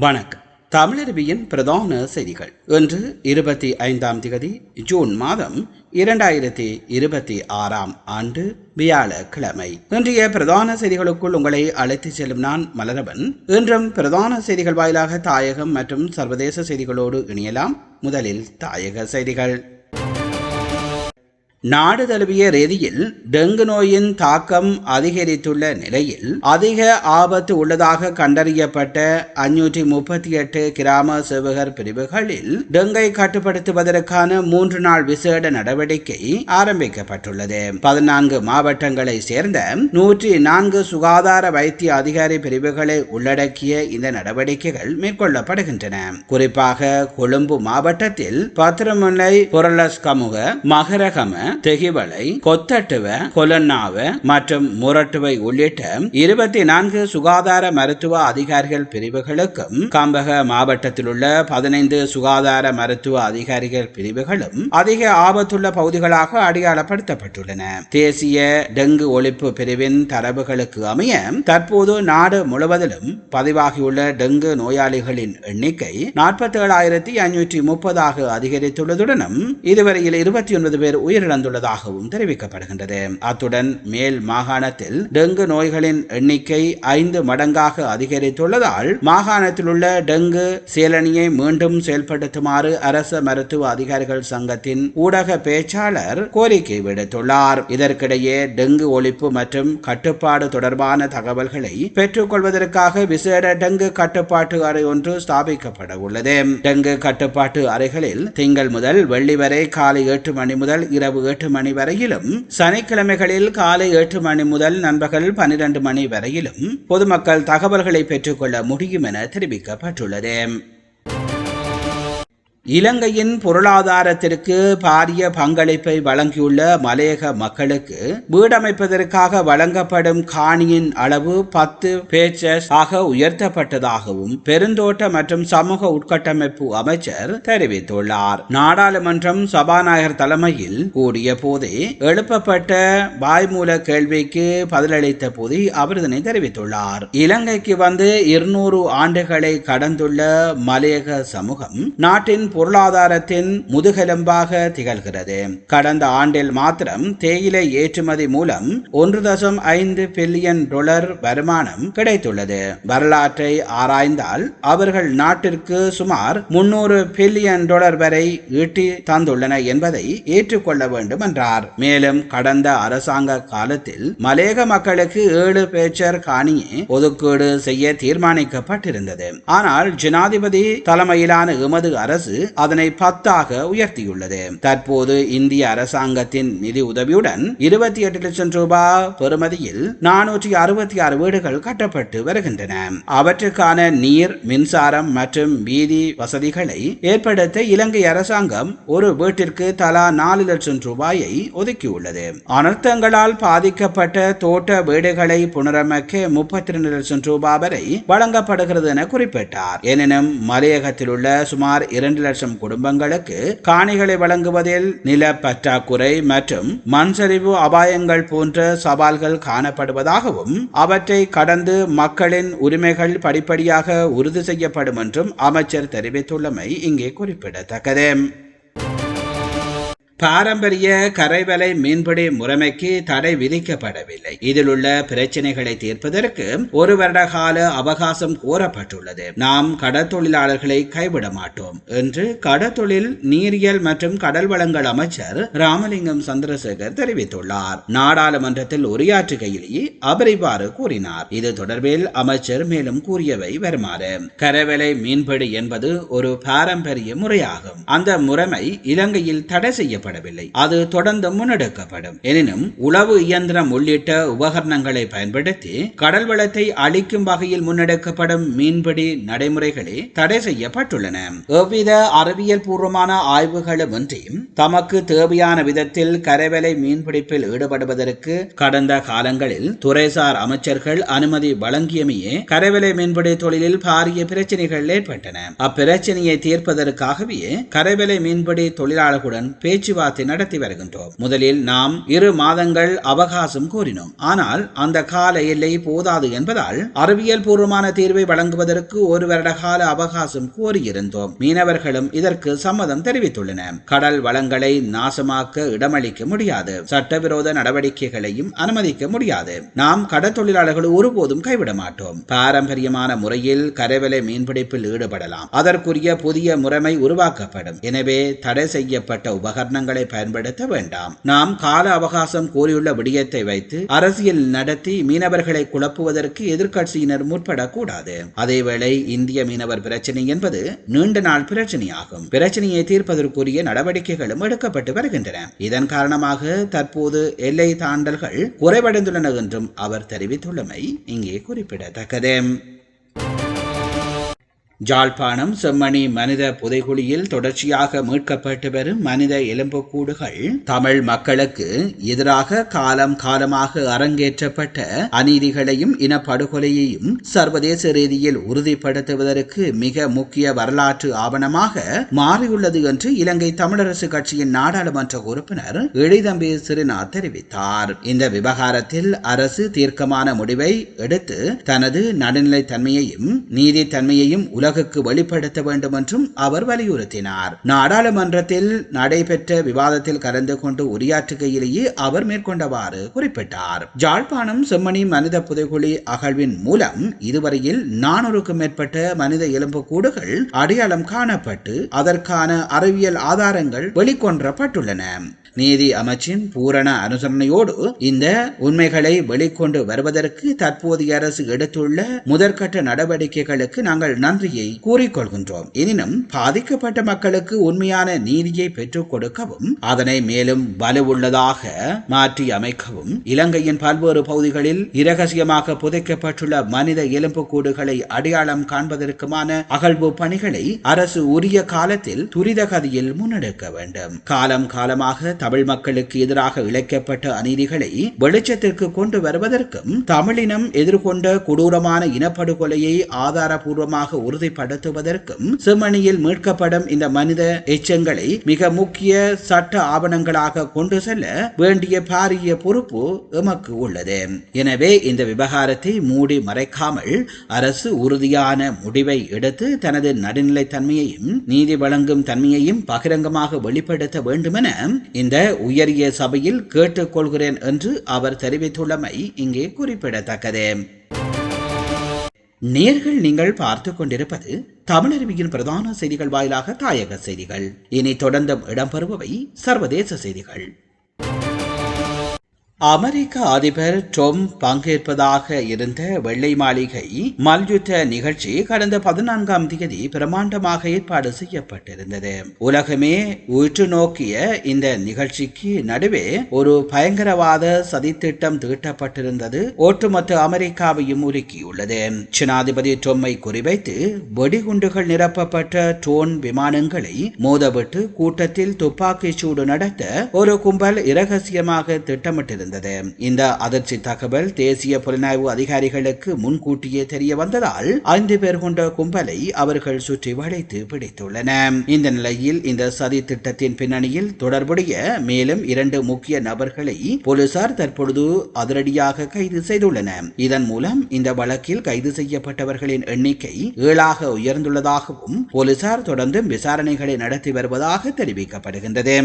வணக்கம். தமிழருவியின் பிரதான செய்திகள். இன்று 25 ஜூன் மாதம் 2026 ஆண்டு வியாழக்கிழமை. இன்றைய பிரதான செய்திகளுக்குள் உங்களை அழைத்துச் செல்லும் நான் மலரவன். இன்றும் பிரதான செய்திகள் வாயிலாக தாயகம் மற்றும் சர்வதேச செய்திகளோடு இணையலாம். முதலில் தாயக செய்திகள். நாடு தழுவிய ரீதியில் டெங்கு நோயின் தாக்கம் அதிகரித்துள்ள நிலையில் அதிக ஆபத்து உள்ளதாக கண்டறியப்பட்ட 538 கிராம சேவகர் பிரிவுகளில் டெங்கை கட்டுப்படுத்துவதற்கான 3 நாள் விசேட நடவடிக்கை ஆரம்பிக்கப்பட்டுள்ளது. 14 மாவட்டங்களை சேர்ந்த 104 சுகாதார வைத்திய அதிகாரி பிரிவுகளை உள்ளடக்கிய இந்த நடவடிக்கைகள் மேற்கொள்ளப்படுகின்றன. குறிப்பாக கொழும்பு மாவட்டத்தில் பத்திரமுல்லை, பொருளஸ்கமுக, மகரகம, தெகிவளை, கொத்தட்டுவ, கொலன்னாவ மற்றும் முரட்டுவை உள்ளிட்ட 24 சுகாதார மருத்துவ அதிகாரிகள் பிரிவுகளுக்கும் கம்பக மாவட்டத்தில் உள்ள 15 சுகாதார மருத்துவ அதிகாரிகள் பிரிவுகளும் அதிக ஆபத்துள்ள பகுதிகளாக அடையாளப்படுத்தப்பட்டுள்ளன. தேசிய டெங்கு ஒழிப்பு பிரிவின் தரவுகளுக்கு அமைய தற்போது நாடு முழுவதிலும் பதிவாகியுள்ள டெங்கு நோயாளிகளின் எண்ணிக்கை 47,530 அதிகரித்துள்ளதுடனும் இதுவரையில் 29 பேர் உயிரிழந்துள்ளதாகவும் தெரிவிக்கப்படுகின்றது. அத்துடன் மேல் மாகாணத்தில் டெங்கு நோய்களின் எண்ணிக்கை 5 மடங்காக அதிகரித்துள்ளதால் மாகாணத்தில் உள்ள டெங்கு செயலணியை மீண்டும் செயல்படுத்துமாறு அரச மருத்துவ அதிகாரிகள் சங்கத்தின் ஊடக பேச்சாளர் கோரிக்கை விடுத்துள்ளார். இதற்கிடையே டெங்கு ஒழிப்பு மற்றும் கட்டுப்பாடு தொடர்பான தகவல்களை பெற்றுக் கொள்வதற்காக விசேட டெங்கு கட்டுப்பாட்டு அறை ஒன்று ஸ்தாபிக்கப்பட உள்ளது. டெங்கு கட்டுப்பாட்டு அறைகளில் திங்கள் முதல் வெள்ளி வரை காலை 8 மணி முதல் இரவு 8 மணி வரையிலும், சனிக்கிழமைகளில் காலை 8 மணி முதல் நண்பகல் 12 மணி வரையிலும் பொதுமக்கள் தகவல்களை பெற்றுக்கொள்ள முடியும் என தெரிவிக்கப்பட்டுள்ளது. இலங்கையின் பொருளாதாரத்திற்கு பாரிய பங்களிப்பை வழங்கியுள்ள மலையக மக்களுக்கு வீடமைப்பதற்காக வழங்கப்படும் காணியின் அளவு 10 பேச்சஸ் ஆக உயர்த்தப்பட்டதாகவும் பெருந்தோட்ட மற்றும் சமூக உட்கட்டமைப்பு அமைச்சர் தெரிவித்துள்ளார். நாடாளுமன்றம் சபாநாயகர் தலைமையில் கூடிய போதே எழுப்பப்பட்ட வாய்மூல கேள்விக்கு பதிலளித்த போது அவர் இதனை தெரிவித்துள்ளார். இலங்கைக்கு வந்து 200 ஆண்டுகளை கடந்துள்ள மலையக சமூகம் நாட்டின் பொருளாதாரத்தின் முதுகெலும்பாக திகழ்கிறது. கடந்த ஆண்டில் மாத்திரம் தேயிலை ஏற்றுமதி மூலம் $1.5 பில்லியன் வருமானம் கிடைத்துள்ளது. வரலாற்றை ஆராய்ந்தால் அவர்கள் நாட்டிற்கு சுமார் $300 பில்லியன் வரை ஈட்டி தந்துள்ளன என்பதை ஏற்றுக்கொள்ள வேண்டும் என்றார். மேலும் கடந்த அரசாங்க காலத்தில் மலையக மக்களுக்கு 7 பேச்சர் காணியை ஒதுக்கீடு செய்ய தீர்மானிக்கப்பட்டிருந்தது. ஆனால் ஜனாதிபதி தலைமையிலான எமது அரசு அதனை 10 உயர்த்தியுள்ளது. தற்போது இந்திய அரசாங்கத்தின் நிதி உதவியுடன் 28 லட்சம் ரூபாய் பெறுமதியில் 466 வீடுகள் கட்டப்பட்டு வருகின்றன. அவற்றுக்கான நீர், மின்சாரம் மற்றும் வீதி வசதிகளை ஏற்படுத்த இலங்கை அரசாங்கம் ஒரு வீட்டிற்கு தலா 4 லட்சம் ரூபாயை ஒதுக்கியுள்ளது. அனர்த்தங்களால் பாதிக்கப்பட்ட தோட்ட வீடுகளை புனரமைக்க 32 லட்சம் ரூபாய் வரை வழங்கப்படுகிறது என குறிப்பிட்டார். எனினும் மலையகத்தில் உள்ள சுமார் 2 லட்சம் குடும்பங்களுக்கு காணிகளை வழங்குவதில் நில பற்றாக்குறை மற்றும் மண்சரிவு அபாயங்கள் போன்ற சவால்கள் காணப்படுவதாகவும் அவற்றை கடந்து மக்களின் உரிமைகள் படிப்படியாக உறுதி செய்யப்படும் என்றும் அமைச்சர் தெரிவித்துள்ளமை இங்கே குறிப்பிடத்தக்கது. பாரம்பரிய கரைவலை மீன்பிடி முறைமைக்கு தடை விதிக்கப்படவில்லை. இதில் உள்ள பிரச்சனைகளை தீர்ப்பதற்கு 1 வருட கால அவகாசம் கோரப்பட்டுள்ளது. நாம் கடற்தொழிலாளர்களை கைவிட மாட்டோம் என்று கடற்தொழில், நீரியல் மற்றும் கடல் வளங்கள் அமைச்சர் ராமலிங்கம் சந்திரசேகர் தெரிவித்துள்ளார். நாடாளுமன்றத்தில் உரையாற்றுகையிலேயே அவர் இவ்வாறு கூறினார். இது தொடர்பில் அமைச்சர் மேலும் கூறியவை வருமாறு: கரைவலை மீன்பிடி என்பது ஒரு பாரம்பரிய முறையாகும். அந்த முறைமை இலங்கையில் தடை செய்ய அது தொடர்ந்து முன்னெடுக்கப்படும். எனினும் உளவு இயந்திரம் உள்ளிட்ட உபகரணங்களை பயன்படுத்தி கடல் வளத்தை அழிக்கும் வகையில் முன்னெடுக்கப்படும் மீன்பிடி நடைமுறைகளே தடை செய்யப்பட்டுள்ளன. எவ்வித அறிவியல் பூர்வமான ஆய்வுகளும் இன்றி தமக்கு தேவையான விதத்தில் கரைவலை மீன்பிடிப்பில் ஈடுபடுவதற்கு கடந்த காலங்களில் துறைசார் அமைச்சர்கள் அனுமதி வழங்கியமையே கரைவலை மீன்பிடி தொழிலில் பாரிய பிரச்சனைகள் ஏற்பட்டன. அப்பிரச்சனையை தீர்ப்பதற்காகவே கரைவலை மீன்பிடி தொழிலாளர்களுடன் பேச்சு பேச்சுவார்த்தை நடத்தி வருகின்றோம். முதலில் நாம் 2 மாதங்கள் அவகாசம் கோரினோம். ஆனால் அந்த கால எல்லை போதாது என்பதால் அறிவியல் பூர்வமான தீர்வை வழங்குவதற்கு 1 வருட கால அவகாசம் கோரியிருந்தோம். மீனவர்களும் இதற்கு சம்மதம் தெரிவித்துள்ளனர். கடல் வளங்களை நாசமாக்க இடமளிக்க முடியாது. சட்டவிரோத நடவடிக்கைகளையும் அனுமதிக்க முடியாது. நாம் கடற்தொழிலாளர்கள் ஒருபோதும் கைவிட மாட்டோம். பாரம்பரியமான முறையில் கரைவலை மீன்பிடிப்பில் ஈடுபடலாம். அதற்குரிய புதிய முறைமை உருவாக்கப்படும். எனவே தடை செய்யப்பட்ட உபகரணங்களை பயன்படுத்த வேண்டாம். நாம் கால அவகாசம் கோரியுள்ள விடயத்தை வைத்து அரசியல் நடத்தி மீனவர்களை குழப்புவதற்கு எதிர்க்கட்சியினர் முற்படக்கூடாது. அதேவேளை இந்திய மீனவர் பிரச்சனை என்பது நீண்ட நாள் பிரச்சனையாகும். பிரச்சனையை தீர்ப்பதற்குரிய நடவடிக்கைகளும் எடுக்கப்பட்டு வருகின்றன. இதன் காரணமாக தற்போது எல்லை தாண்டல்கள் குறைவடைந்துள்ளன என்றும் அவர் தெரிவித்துள்ளமை இங்கே குறிப்பிடத்தக்கது. ஜாழ்ப்பாணம் செம்மணி மனித புதைகுழியில் தொடர்ச்சியாக மீட்கப்பட்டு வரும் மனித எலும்புக்கூடுகள் தமிழ் மக்களுக்கு எதிராக காலம் காலமாக அரங்கேற்றப்பட்ட அநீதிகளையும் இனப்படுகொலையையும் சர்வதேச ரீதியில் உறுதிப்படுத்துவதற்கு மிக முக்கிய வரலாற்று ஆவணமாக மாறியுள்ளது என்று இலங்கை தமிழரசு கட்சியின் நாடாளுமன்ற உறுப்பினர் இளைதம்பி சிறிநாத் தெரிவித்தார். இந்த விவகாரத்தில் அரசு தீர்க்கமான முடிவை எடுத்து தனது நடுநிலைத்தன்மையையும் நீதித்தன்மையையும் உலகுக்கு வெளிப்படுத்த வேண்டும் என்றும் அவர் வலியுறுத்தினார். நாடாளுமன்றத்தில் நடைபெற்ற விவாதத்தில் கலந்து கொண்டு உரையாற்றுகையிலேயே அவர் மேற்கொண்டவாறு குறிப்பிட்டார். ஜாழ்ப்பாணம் செம்மணி மனித புதைகுழி அகழ்வின் மூலம் இதுவரையில் 400க்கும் மேற்பட்ட மனித எலும்புக்கூடுகள் அடையாளம் காணப்பட்டு அதற்கான அறிவியல் ஆதாரங்கள் வெளிக்கொணரப்பட்டுள்ளன. நீதி அமைச்சின் பூரண அனுசரணையோடு இந்த உண்மைகளை வெளிக்கொண்டு வருவதற்கு தற்போதைய அரசு எடுத்துள்ள முதற்கட்ட நடவடிக்கைகளுக்கு நாங்கள் நன்றியை கூறிக்கொள்கின்றோம். எனினும் பாதிக்கப்பட்ட மக்களுக்கு உண்மையான நீதியை பெற்றுக் கொடுக்கவும் அதனை மேலும் வலுவுள்ளதாக மாற்றி அமைக்கவும் இலங்கையின் பல்வேறு பகுதிகளில் இரகசியமாக புதைக்கப்பட்டுள்ள மனித எலும்புக்கூடுகளை அடையாளம் காண்பதற்குமான அகழ்வு பணிகளை அரசு உரிய காலத்தில் துரித கதியில் முன்னெடுக்க வேண்டும். காலம் காலமாக தமிழ் மக்களுக்கு எதிராக இழைக்கப்பட்ட அநீதிகளை வெளிச்சத்திற்கு கொண்டு வருவதற்கும் தமிழினம் எதிர்கொண்ட கொடூரமான இனப்படுகொலையை ஆதாரபூர்வமாக உறுதிப்படுத்துவதற்கும் செம்மணியில் மீட்கப்படும் இந்த மனித எச்சங்களை மிக முக்கிய சட்ட ஆவணங்களாக கொண்டு செல்ல வேண்டிய பாரிய பொறுப்பு எமக்கு உள்ளது. எனவே இந்த விவகாரத்தை மூடி மறைக்காமல் அரசு உறுதியான முடிவை எடுத்து தனது நடுநிலைத்தன்மையையும் நீதி வழங்கும் தன்மையையும் பகிரங்கமாக வெளிப்படுத்த வேண்டும் என இந்த உயரிய சபையில் கேட்டுக்கொள்கிறேன் என்று அவர் தெரிவித்துள்ளமை இங்கே குறிப்பிடத்தக்கது. நேர்கள் நீங்கள் பார்த்து கொண்டிருப்பது தமிழருவியின் பிரதான செய்திகள் வாயிலாக தாயக செய்திகள். இனி தொடர்ந்தும் இடம்பெறுபவை சர்வதேச செய்திகள். அமெரிக்க அதிபர் ட்ரம்ப் பங்கேற்பதாக இருந்த வெள்ளை மாளிகை மல்யுத்த நிகழ்ச்சி கடந்த 14ஆம் தேதி பிரமாண்டமாக ஏற்பாடு செய்யப்பட்டிருந்தது. உலகமே உற்று நோக்கிய இந்த நிகழ்ச்சிக்கு நடுவே ஒரு பயங்கரவாத சதித்திட்டம் தீட்டப்பட்டிருந்தது ஒட்டுமொத்த அமெரிக்காவையும் உலுக்கியுள்ளது. ஜனாதிபதி ட்ரம்பை குறிவைத்து வெடிகுண்டுகள் நிரப்பப்பட்ட ட்ரோன் விமானங்களை மோதவிட்டு கூட்டத்தில் துப்பாக்கிச் சூடு நடத்த ஒரு கும்பல் இரகசியமாக திட்டமிட்டிருந்தது. இந்த அதிர்ச்சி தகவல் தேசிய புலனாய்வு அதிகாரிகளுக்கு முன்கூட்டியே தெரிய வந்ததால் 5 பேர் கொண்ட கும்பலை அவர்கள் சுற்றி வளைத்து பிடித்துள்ளனர். இந்த நிலையில் இந்த சதி திட்டத்தின் பின்னணியில் தொடர்புடைய மேலும் 2 முக்கிய நபர்களை போலீசார் தற்பொழுது அதிரடியாக கைது செய்துள்ளனர். இதன் மூலம் இந்த வழக்கில் கைது செய்யப்பட்டவர்களின் எண்ணிக்கை 7ஆக உயர்ந்துள்ளதாகவும் போலீசார் தொடர்ந்து விசாரணைகளை நடத்தி வருவதாக தெரிவிக்கப்படுகின்றது.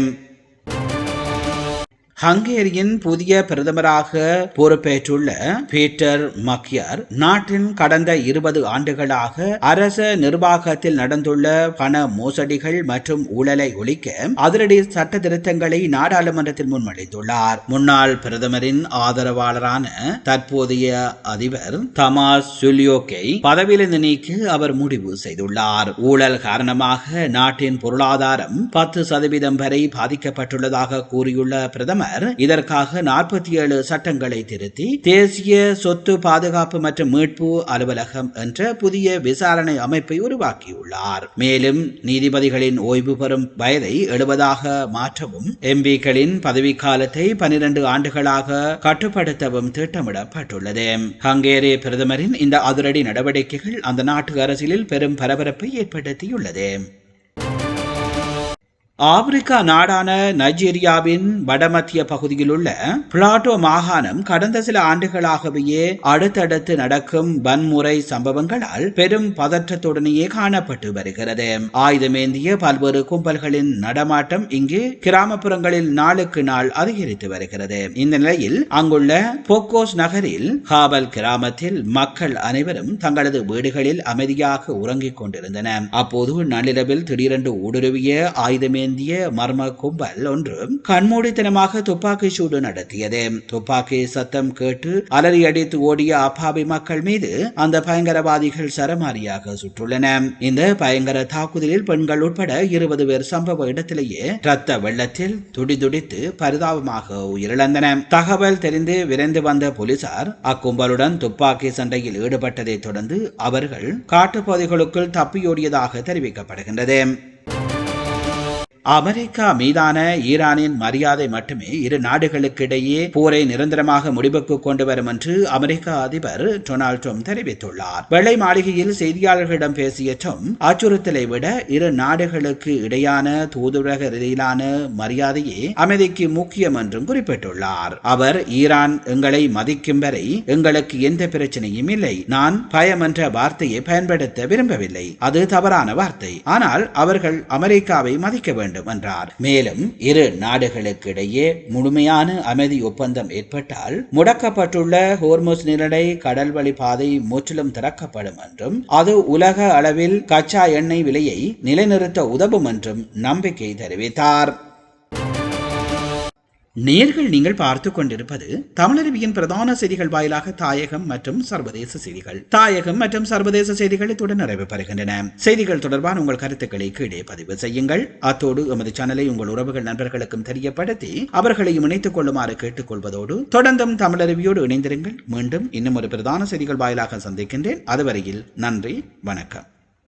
ஹங்கேரியின் புதிய பிரதமராக பொறுப்பேற்றுள்ள பீட்டர் மக்கியார் நாட்டின் கடந்த 20 ஆண்டுகளாக அரச நிர்வாகத்தில் நடந்துள்ள பண மோசடிகள் மற்றும் ஊழலை ஒழிக்க அதிரடி சட்ட திருத்தங்களை நாடாளுமன்றத்தில் முன்மொழிந்துள்ளார். முன்னாள் பிரதமரின் ஆதரவாளரான தற்போதைய அதிபர் தமாஸ் சுலியோக்கை பதவியிலிருந்து நீக்க அவர் முடிவு செய்துள்ளார். ஊழல் காரணமாக நாட்டின் பொருளாதாரம் 10% வரை பாதிக்கப்பட்டுள்ளதாக கூறியுள்ள பிரதமர் இதற்காக 47 சட்டங்களை திருத்தி தேசிய சொத்து பாதுகாப்பு மற்றும் மீட்பு அலுவலகம் என்ற புதிய விசாரணை அமைப்பை உருவாக்கியுள்ளார். மேலும் நீதிபதிகளின் ஓய்வு பெறும் வயதை 70ஆக மாற்றவும் எம்பிக்களின் பதவிக்காலத்தை 12 ஆண்டுகளாக கட்டுப்படுத்தவும் திட்டமிடப்பட்டுள்ளது. ஹங்கேரி பிரதமரின் இந்த அதிரடி நடவடிக்கைகள் அந்த நாட்டு அரசியலில் பெரும் பரபரப்பை ஏற்படுத்தியுள்ளது. ஆப்பிரிக்கா நாடான நைஜீரியாவின் வடமத்திய பகுதியில் உள்ள பிளாட்டோ மாகாணம் கடந்த சில ஆண்டுகளாகவே அடுத்தடுத்து நடக்கும் வன்முறை சம்பவங்களால் பெரும் பதற்றத்துடனேயே காணப்பட்டு வருகிறது. ஆயுதமேந்திய பல்வேறு கும்பல்களின் நடமாட்டம் இங்கு கிராமப்புறங்களில் நாளுக்கு நாள் அதிகரித்து வருகிறது. இந்த நிலையில் அங்குள்ள போக்கோஸ் நகரில் ஹாபல் கிராமத்தில் மக்கள் அனைவரும் தங்களது வீடுகளில் அமைதியாக உறங்கிக் கொண்டிருந்தனர். அப்போது நள்ளிரவில் திடீரென்று ஊடுருவிய ஆயுதமே மர்ம கும்பல் ஒன்று கண்மூடித்தனமாக துப்பாக்கி சூடு நடத்தியது. துப்பாக்கி சத்தம் கேட்டு அலறி அடித்து ஓடிய அப்பாவி மக்கள் மீது அந்த பயங்கரவாதிகள் சரமாரியாக சுட்டுள்ளனர். இந்த பயங்கர தாக்குதலில் பெண்கள் உட்பட 20 பேர் சம்பவ இடத்திலேயே இரத்த வெள்ளத்தில் துடிதுடித்து பரிதாபமாக உயிரிழந்தனர். தகவல் தெரிந்து விரைந்து வந்த போலீசார் அக்கும்பலுடன் துப்பாக்கி சண்டையில் ஈடுபட்டதை தொடர்ந்து அவர்கள் காட்டுப்பகுதிகளுக்குள் தப்பியோடியதாக தெரிவிக்கப்படுகின்றது. அமெரிக்கா மீதான ஈரானின் மரியாதை மட்டுமே இரு நாடுகளுக்கிடையே போரை நிரந்தரமாக முடிவுக்கு கொண்டு வரும் என்று அமெரிக்க அதிபர் டொனால்ட் ட்ரம்ப் தெரிவித்துள்ளார். வெள்ளை மாளிகையில் செய்தியாளர்களிடம் பேசிய ட்ரம்ப் அச்சுறுத்தலை விட இரு நாடுகளுக்கு இடையான தூதரக ரீதியிலான மரியாதையே அமைதிக்கு முக்கியம் என்றும் குறிப்பிட்டுள்ளார். அவர் ஈரான் எங்களை மதிக்கும் வரை எங்களுக்கு எந்த பிரச்சனையும் இல்லை. நான் பயம் என்ற வார்த்தையை பயன்படுத்த விரும்பவில்லை. அது தவறான வார்த்தை. ஆனால் அவர்கள் அமெரிக்காவை மதிக்க வேண்டும் என்றார். மேலும் இரு நாடுகளுக்கு இடையே முழுமையான அமைதி ஒப்பந்தம் ஏற்பட்டால் முடக்கப்பட்டுள்ள ஹோர்முஸ் நீரிணை கடல்வழி பாதை முற்றிலும் திறக்கப்படும் என்றும் அது உலக அளவில் கச்சா எண்ணெய் விலையை நிலைநிறுத்த உதவும் என்றும் நம்பிக்கை தெரிவித்தார். நீங்கள் பார்த்துக் கொண்டிருப்பது தமிழருவியின் பிரதான செய்திகள் வாயிலாக தாயகம் மற்றும் சர்வதேச செய்திகள். தாயகம் மற்றும் சர்வதேச செய்திகள் இத்துடன் நிறைவு பெறுகின்றன. செய்திகள் தொடர்பான உங்கள் கருத்துக்களை கீழே பதிவு செய்யுங்கள். அத்தோடு எமது சேனலை உங்கள் உறவுகள் நண்பர்களுக்கும் தெரியப்படுத்தி அவர்களையும் இணைத்துக் கொள்ளுமாறு கேட்டுக்கொள்வதோடு தொடர்ந்தும் தமிழருவியோடு இணைந்திருங்கள். மீண்டும் இன்னும் ஒரு பிரதான செய்திகள் வாயிலாக சந்திக்கின்றேன். அதுவரையில் நன்றி, வணக்கம்.